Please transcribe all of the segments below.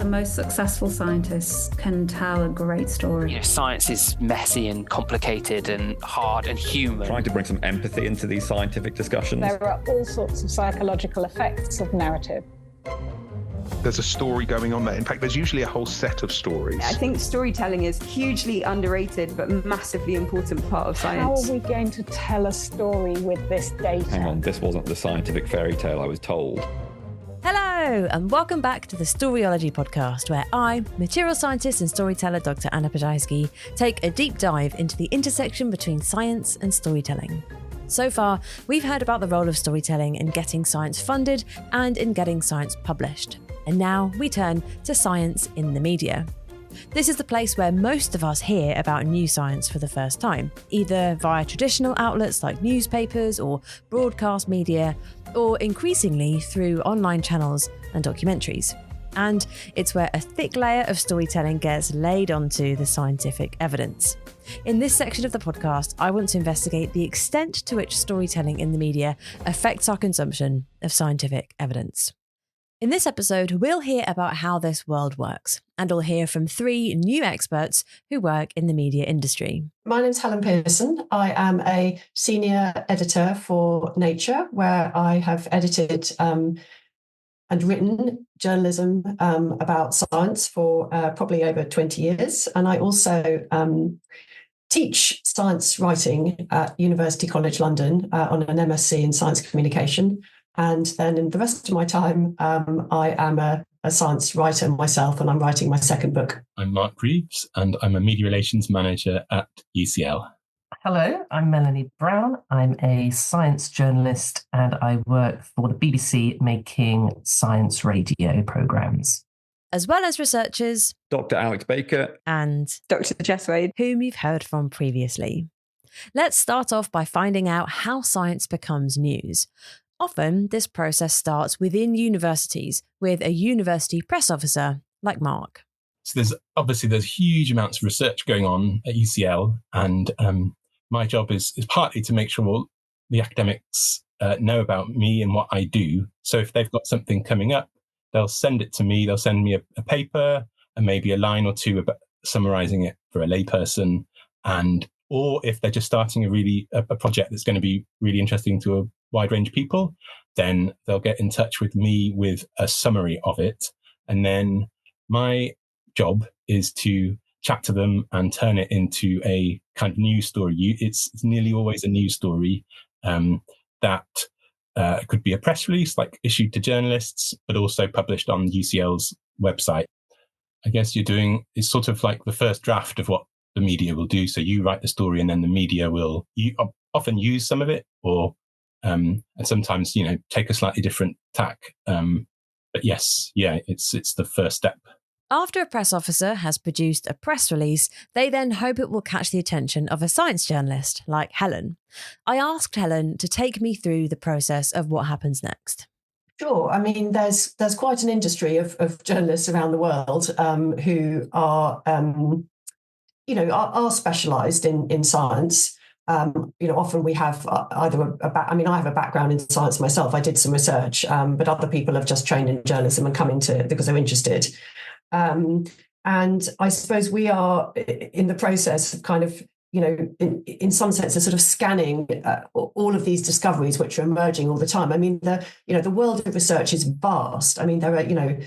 The most successful scientists can tell a great story. Science is messy and complicated and hard and human. Trying to bring some empathy into these scientific discussions. There are all sorts of psychological effects of narrative. There's a story going on there. In fact, there's usually a whole set of stories. I think storytelling is hugely underrated but massively important part of science. How are we going to tell a story with this data? Hang on, this wasn't the scientific fairy tale I was told. Hello, and welcome back to the Storyology podcast, where I, material scientist and storyteller Dr. Anna Podajski, take a deep dive into the intersection between science and storytelling. So far, we've heard about the role of storytelling in getting science funded and in getting science published. And now we turn to science in the media. This is the place where most of us hear about new science for the first time, either via traditional outlets like newspapers or broadcast media, or increasingly through online channels and documentaries. And it's where a thick layer of storytelling gets laid onto the scientific evidence. In this section of the podcast, I want to investigate the extent to which storytelling in the media affects our consumption of scientific evidence. In this episode, we'll hear about how this world works, and we'll hear from three new experts who work in the media industry. My name's Helen Pearson. I am a senior editor for Nature, where I have edited and written journalism about science for probably over 20 years. And I also teach science writing at University College London on an MSc in science communication. And then in the rest of my time, I am a science writer myself, and I'm writing my second book. I'm Mark Greaves, and I'm a media relations manager at UCL. Hello, I'm Melanie Brown. I'm a science journalist, and I work for the BBC making science radio programmes. As well as researchers, Dr. Alex Baker and Dr. Jess Wade, whom you've heard from previously. Let's start off by finding out how science becomes news. Often, this process starts within universities with a university press officer like Mark. So there's huge amounts of research going on at UCL, and my job is partly to make sure the academics know about me and what I do. So if they've got something coming up, they'll send it to me. They'll send me a paper and maybe a line or two about summarising it for a layperson, or if they're just starting a project that's going to be really interesting to a wide range of people, then they'll get in touch with me with a summary of it. And then my job is to chat to them and turn it into a kind of news story. It's nearly always a news story that could be a press release, like issued to journalists, but also published on UCL's website. I guess it's sort of like the first draft of what the media will do. So you write the story, and then the media will often use some of it, or and sometimes take a slightly different tack. But yes, it's the first step. After a press officer has produced a press release, they then hope it will catch the attention of a science journalist like Helen. I asked Helen to take me through the process of what happens next. Sure. I mean, there's quite an industry of journalists around the world who are specialised in science. Often we have either I have a background in science myself. I did some research, but other people have just trained in journalism and come into it because they're interested. And I suppose we are in the process of kind of, in some sense, sort of scanning all of these discoveries which are emerging all the time. I mean, the world of research is vast. I mean, there are,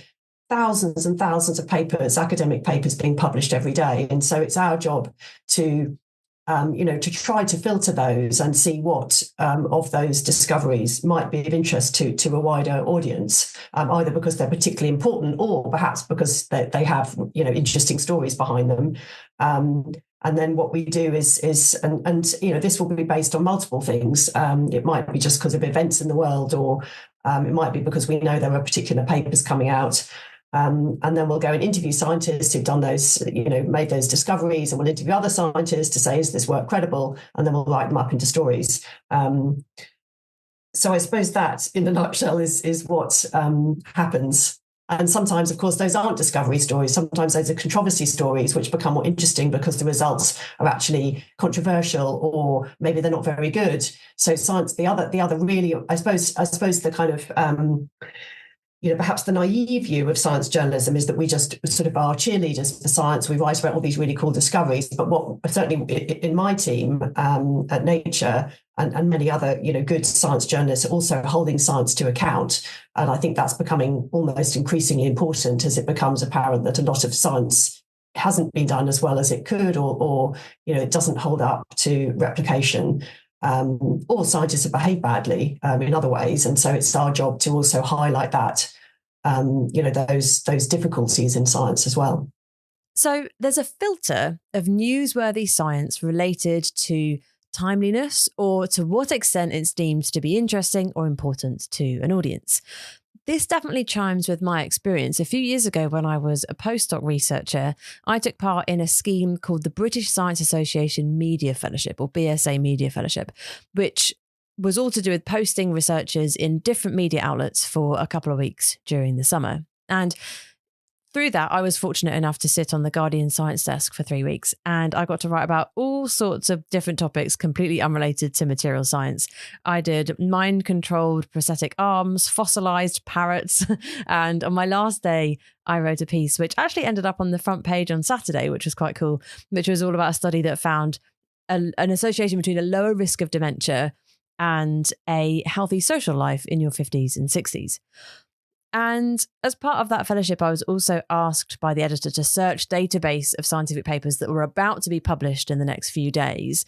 thousands and thousands of papers, academic papers being published every day. And so it's our job to try to filter those and see what of those discoveries might be of interest to a wider audience, either because they're particularly important or perhaps because they have, interesting stories behind them. And then what we do is this will be based on multiple things. It might be just because of events in the world, or it might be because we know there are particular papers coming out. And then we'll go and interview scientists who've done those, made those discoveries, and we'll interview other scientists to say, is this work credible? And then we'll write them up into stories. So I suppose that, in a nutshell, is what happens. And sometimes, of course, those aren't discovery stories. Sometimes those are controversy stories, which become more interesting because the results are actually controversial, or maybe they're not very good. So science, the other really, I suppose the kind of perhaps the naive view of science journalism is that we just sort of are cheerleaders for science. We write about all these really cool discoveries. But what certainly in my team at Nature and many other, good science journalists are also holding science to account. And I think that's becoming almost increasingly important as it becomes apparent that a lot of science hasn't been done as well as it could, or it doesn't hold up to replication. Or scientists have behaved badly in other ways. And so it's our job to also highlight that, those difficulties in science as well. So there's a filter of newsworthy science related to timeliness or to what extent it's deemed to be interesting or important to an audience. This definitely chimes with my experience. A few years ago, when I was a postdoc researcher, I took part in a scheme called the British Science Association Media Fellowship, or BSA Media Fellowship, which was all to do with posting researchers in different media outlets for a couple of weeks during the summer. And through that, I was fortunate enough to sit on the Guardian Science Desk for 3 weeks, and I got to write about all sorts of different topics completely unrelated to material science. I did mind-controlled prosthetic arms, fossilized parrots, and on my last day, I wrote a piece which actually ended up on the front page on Saturday, which was quite cool, which was all about a study that found an association between a lower risk of dementia and a healthy social life in your 50s and 60s. And as part of that fellowship, I was also asked by the editor to search database of scientific papers that were about to be published in the next few days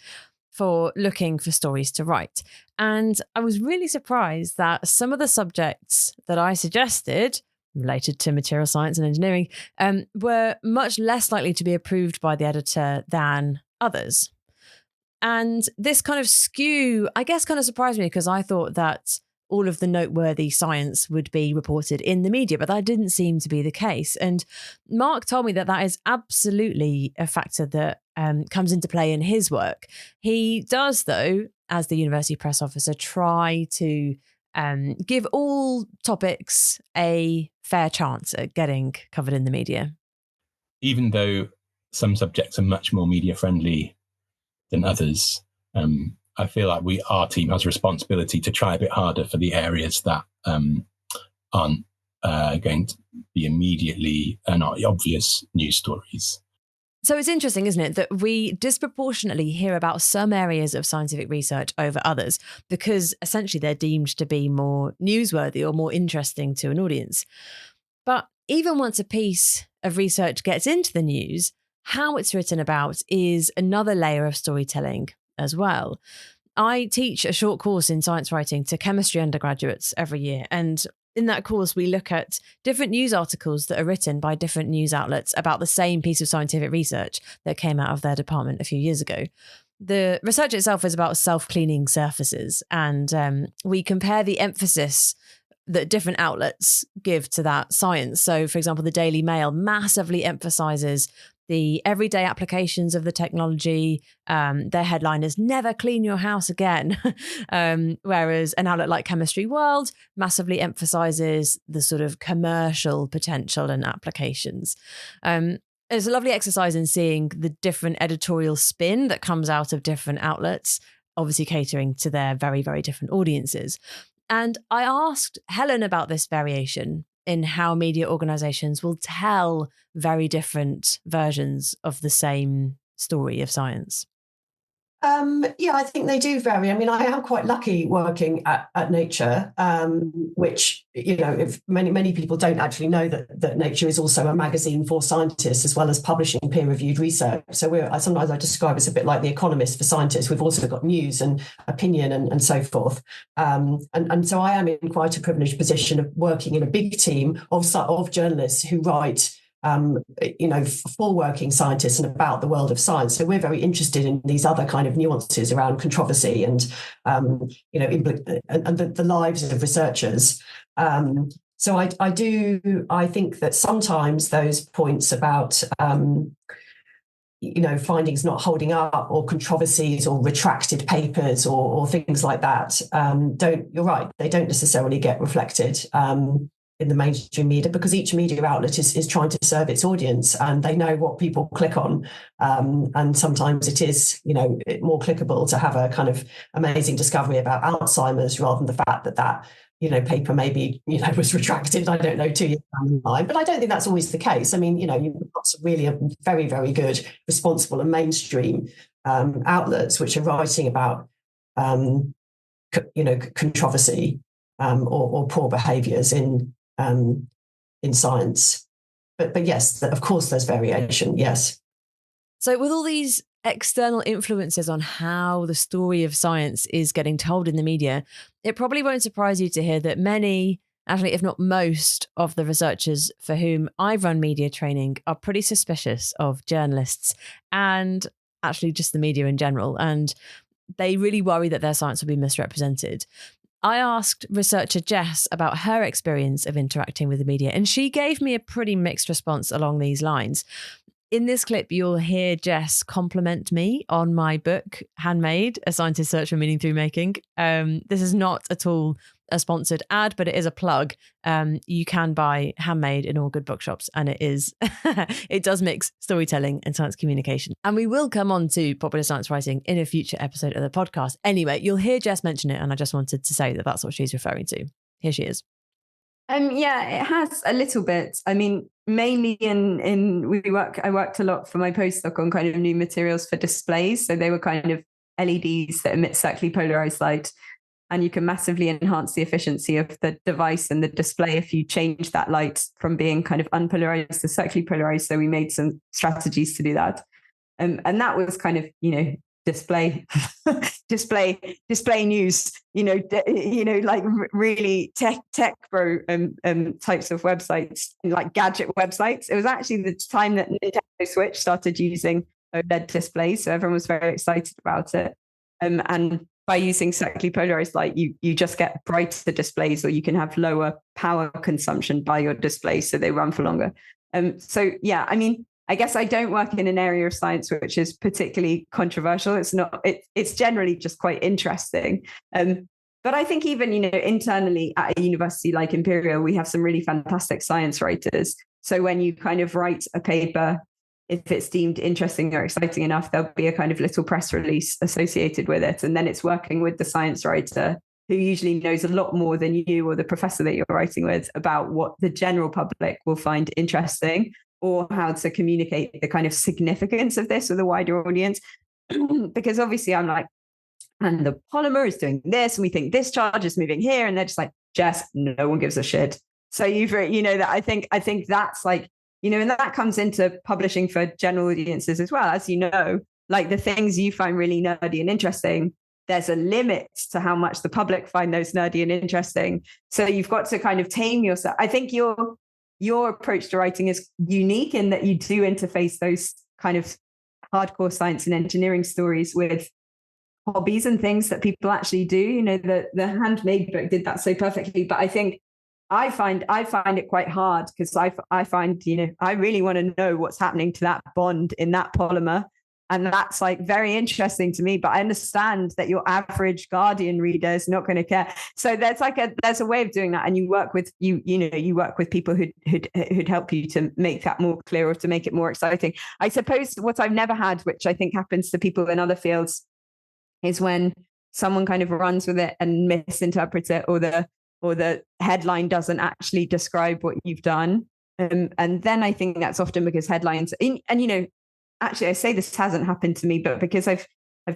for looking for stories to write. And I was really surprised that some of the subjects that I suggested, related to material science and engineering, were much less likely to be approved by the editor than others. And this kind of skew, I guess, kind of surprised me, because I thought that all of the noteworthy science would be reported in the media, but that didn't seem to be the case. And Mark told me that that is absolutely a factor that comes into play in his work. He does, though, as the university press officer, try to give all topics a fair chance at getting covered in the media. Even though some subjects are much more media friendly than others, I feel like our team has a responsibility to try a bit harder for the areas that aren't going to be immediately not obvious news stories. So it's interesting, isn't it, that we disproportionately hear about some areas of scientific research over others because essentially they're deemed to be more newsworthy or more interesting to an audience. But even once a piece of research gets into the news, how it's written about is another layer of storytelling as well. I teach a short course in science writing to chemistry undergraduates every year. And in that course, we look at different news articles that are written by different news outlets about the same piece of scientific research that came out of their department a few years ago. The research itself is about self-cleaning surfaces. And we compare the emphasis that different outlets give to that science. So, for example, the Daily Mail massively emphasizes the everyday applications of the technology. Their headline is "Never clean your house again." Whereas an outlet like Chemistry World massively emphasizes the sort of commercial potential and applications. It's a lovely exercise in seeing the different editorial spin that comes out of different outlets, obviously catering to their very, very different audiences. And I asked Helen about this variation in how media organizations will tell very different versions of the same story of science. Yeah, I think they do vary. I mean, I am quite lucky working at Nature, which, if many people don't actually know that Nature is also a magazine for scientists as well as publishing peer-reviewed research. So sometimes I describe it a bit like The Economist for scientists. We've also got news and opinion and so forth. And so I am in quite a privileged position of working in a big team of journalists who write for working scientists and about the world of science. So we're very interested in these other kind of nuances around controversy and the lives of researchers. So I think that sometimes those points about findings not holding up or controversies or retracted papers or things like that you're right, they don't necessarily get reflected in the mainstream media, because each media outlet is trying to serve its audience and they know what people click on. And sometimes it is, more clickable to have a kind of amazing discovery about Alzheimer's rather than the fact that paper maybe, was retracted, I don't know, 2 years down the line. But I don't think that's always the case. I mean, you've got some really very, very good, responsible and mainstream outlets which are writing about, controversy or poor behaviours in science. But yes, of course, there's variation. Yes. So with all these external influences on how the story of science is getting told in the media, it probably won't surprise you to hear that many, actually, if not most, of the researchers for whom I've run media training are pretty suspicious of journalists and actually just the media in general. And they really worry that their science will be misrepresented. I asked researcher Jess about her experience of interacting with the media, and she gave me a pretty mixed response along these lines. In this clip, you'll hear Jess compliment me on my book, Handmade, A Scientist's Search for Meaning Through Making. This is not at all a sponsored ad, but it is a plug. You can buy Handmade in all good bookshops, and it does mix storytelling and science communication. And we will come on to popular science writing in a future episode of the podcast. Anyway, you'll hear Jess mention it, and I just wanted to say that that's what she's referring to. Here she is. Yeah, it has a little bit. I mean, mainly I worked a lot for my postdoc on kind of new materials for displays. So they were kind of LEDs that emit circularly polarized light. And you can massively enhance the efficiency of the device and the display if you change that light from being kind of unpolarized to circularly polarized. So we made some strategies to do that. And that was kind of, display news, like really tech bro types of websites, like gadget websites. It was actually the time that Nintendo Switch started using OLED displays, so everyone was very excited about it. And by using circularly polarized light, you just get brighter displays, or you can have lower power consumption by your display, so they run for longer. So yeah, I mean, I guess I don't work in an area of science which is particularly controversial. It's generally just quite interesting. But I think even, internally at a university like Imperial, we have some really fantastic science writers. So when you kind of write a paper, if it's deemed interesting or exciting enough, there'll be a kind of little press release associated with it. And then it's working with the science writer, who usually knows a lot more than you or the professor that you're writing with about what the general public will find interesting, or how to communicate the kind of significance of this with a wider audience. Because obviously I'm like, and the polymer is doing this, and we think this charge is moving here, and they're just like, Jess, no one gives a shit. So that I think that's like, and that comes into publishing for general audiences as well. As like the things you find really nerdy and interesting, there's a limit to how much the public find those nerdy and interesting. So you've got to kind of tame yourself. I think your approach to writing is unique in that you do interface those kind of hardcore science and engineering stories with hobbies and things that people actually do. The Handmade book did that so perfectly. But I think I find it quite hard, because I find, I really want to know what's happening to that bond in that polymer. And that's like very interesting to me, but I understand that your average Guardian reader is not going to care. So there's a way of doing that. And you work with, you work with people who'd help you to make that more clear, or to make it more exciting. I suppose what I've never had, which I think happens to people in other fields, is when someone kind of runs with it and misinterprets it, or the headline doesn't actually describe what you've done. And then I think that's often because headlines, actually, I say this hasn't happened to me, but because I've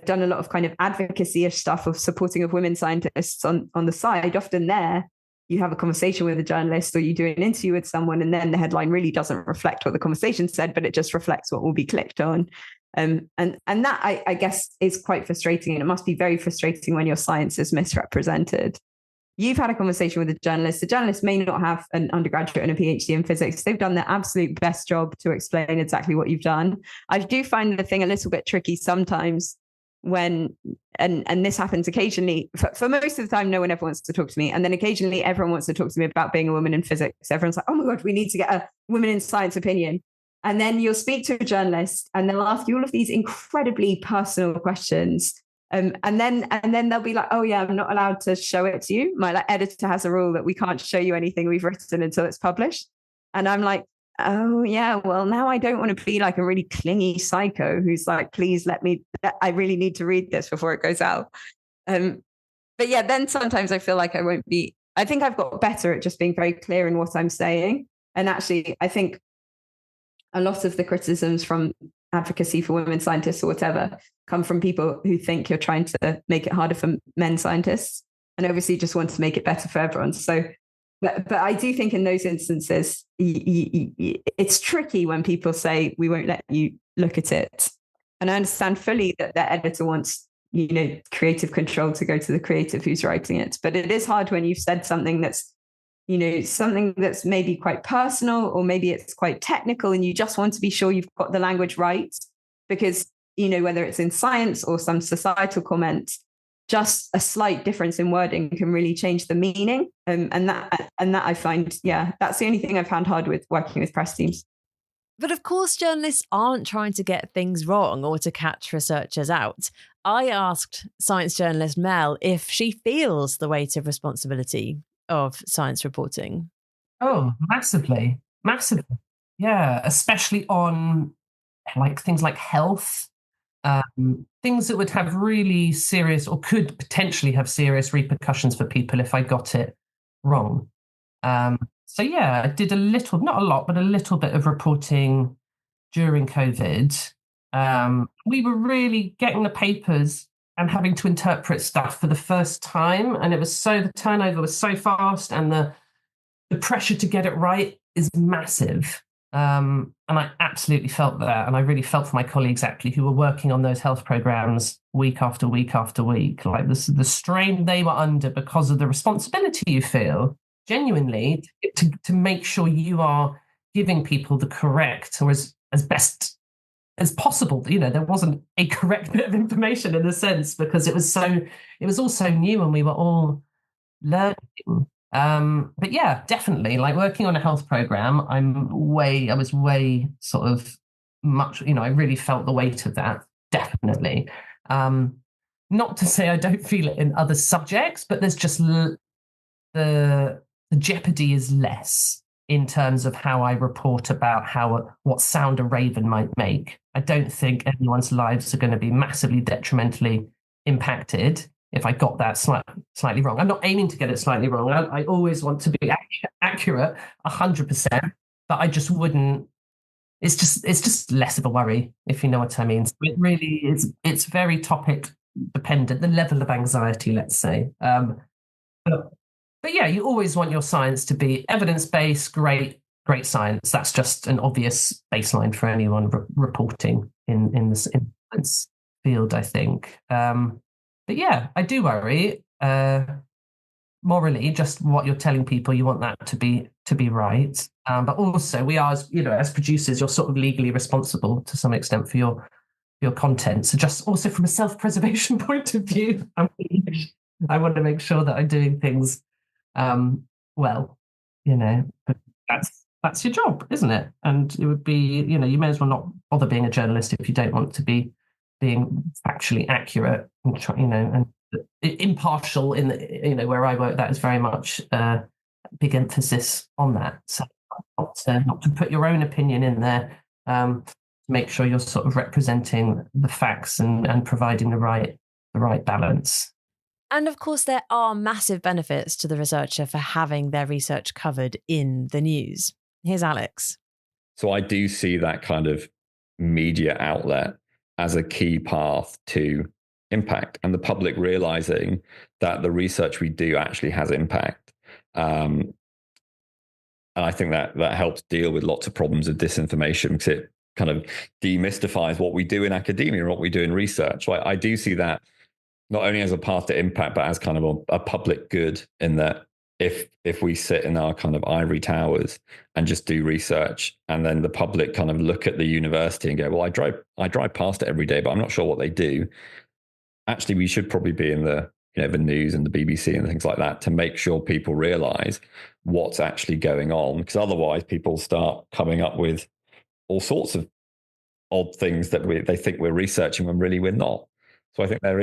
done a lot of kind of advocacy-ish stuff of supporting of women scientists on the side, often there you have a conversation with a journalist, or you do an interview with someone, and then the headline really doesn't reflect what the conversation said, but it just reflects what will be clicked on. And that I guess is quite frustrating, and it must be very frustrating when your science is misrepresented. You've had a conversation with a journalist. The journalist may not have an undergraduate and a PhD in physics. They've done their absolute best job to explain exactly what you've done. I do find the thing a little bit tricky sometimes when, and this happens occasionally, for most of the time, no one ever wants to talk to me. And then occasionally everyone wants to talk to me about being a woman in physics. Everyone's like, oh my God, we need to get a women in science opinion. And then you'll speak to a journalist and they'll ask you all of these incredibly personal questions. And then they'll be like, oh yeah, I'm not allowed to show it to you. My editor has a rule that we can't show you anything we've written until it's published. And I'm like, oh yeah, well now I don't want to be like a really clingy psycho who's like, please I really need to read this before it goes out. But yeah, then sometimes I feel like I I think I've got better at just being very clear in what I'm saying. And actually, I think a lot of the criticisms from advocacy for women scientists or whatever come from people who think you're trying to make it harder for men scientists, and obviously just want to make it better for everyone. So, but I do think in those instances, it's tricky when people say, we won't let you look at it. And I understand fully that their editor wants, creative control to go to the creative who's writing it. But it is hard when you've said something that's, something that's maybe quite personal, or maybe it's quite technical, and you just want to be sure you've got the language right. Because, whether it's in science or some societal comment, just a slight difference in wording can really change the meaning. And that I find, that's the only thing I've found hard with working with press teams. But of course, journalists aren't trying to get things wrong or to catch researchers out. I asked science journalist Mel if she feels the weight of responsibility of science reporting. Oh, massively. Yeah, especially on things like health, things that would have really serious or could potentially have serious repercussions for people if I got it wrong. So yeah, I did a little, not a lot, but a little bit of reporting during COVID. We were really getting the papers and having to interpret stuff for the first time. And the turnover was so fast, and the pressure to get it right is massive. And I absolutely felt that. And I really felt for my colleagues actually who were working on those health programs week after week after week, like the strain they were under because of the responsibility you feel genuinely to make sure you are giving people the correct, or as best as possible. There wasn't a correct bit of information in a sense, because it was all so new and we were all learning. But yeah, definitely, like working on a health program, I was way sort of much, I really felt the weight of that, definitely. Not to say I don't feel it in other subjects, but there's just the jeopardy is less in terms of how I report about what sound a raven might make. I don't think anyone's lives are going to be massively detrimentally impacted if I got that slightly wrong. I'm not aiming to get it slightly wrong. I always want to be accurate 100%, but I just wouldn't. It's just less of a worry, if you know what I mean. So it really is. It's very topic dependent, the level of anxiety, let's say. But yeah, you always want your science to be evidence-based, great science. That's just an obvious baseline for anyone reporting in the science field, I think. But yeah, I do worry. Morally, just what you're telling people, you want that to be right. But also, we are, as producers, you're sort of legally responsible to some extent for your content. So just also from a self-preservation point of view, I want to make sure that I'm doing things well, but that's your job, isn't it? And it would be, you may as well not bother being a journalist if you don't want to be being factually accurate and impartial in where I work. That is very much a big emphasis on that. So not to put your own opinion in there, make sure you're sort of representing the facts and providing the right balance. And of course, there are massive benefits to the researcher for having their research covered in the news. Here's Alex. So I do see that kind of media outlet as a key path to impact, and the public realizing that the research we do actually has impact. And I think that helps deal with lots of problems of disinformation, because it kind of demystifies what we do in academia and what we do in research. So I do see that not only as a path to impact, but as kind of a public good, in that if we sit in our kind of ivory towers and just do research, and then the public kind of look at the university and go, well, I drive past it every day, but I'm not sure what they do. Actually, we should probably be in the news and the BBC and things like that to make sure people realize what's actually going on, because otherwise people start coming up with all sorts of odd things that they think we're researching when really we're not. So I think there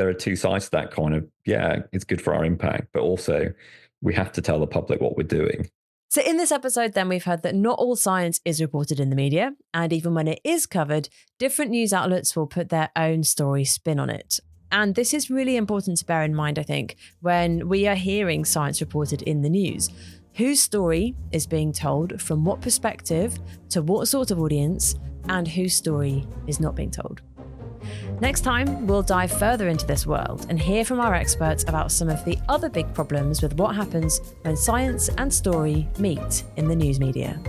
are two sides to that coin of, it's good for our impact, but also we have to tell the public what we're doing. So in this episode, then, we've heard that not all science is reported in the media. And even when it is covered, different news outlets will put their own story spin on it. And this is really important to bear in mind, I think, when we are hearing science reported in the news. Whose story is being told, from what perspective, to what sort of audience, and whose story is not being told. Next time, we'll dive further into this world and hear from our experts about some of the other big problems with what happens when science and story meet in the news media.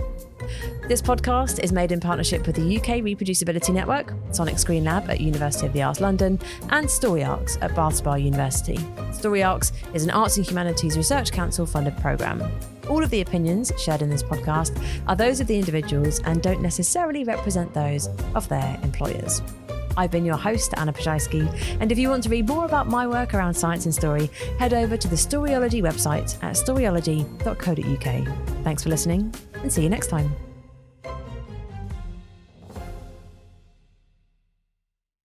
This podcast is made in partnership with the UK Reproducibility Network, Sonic Screen Lab at University of the Arts London, and StoryArcs at Bath Spa University. StoryArcs is an Arts and Humanities Research Council funded programme. All of the opinions shared in this podcast are those of the individuals and don't necessarily represent those of their employers. I've been your host, Anna Pajajski, and if you want to read more about my work around science and story, head over to the Storyology website at storyology.co.uk. Thanks for listening, and see you next time.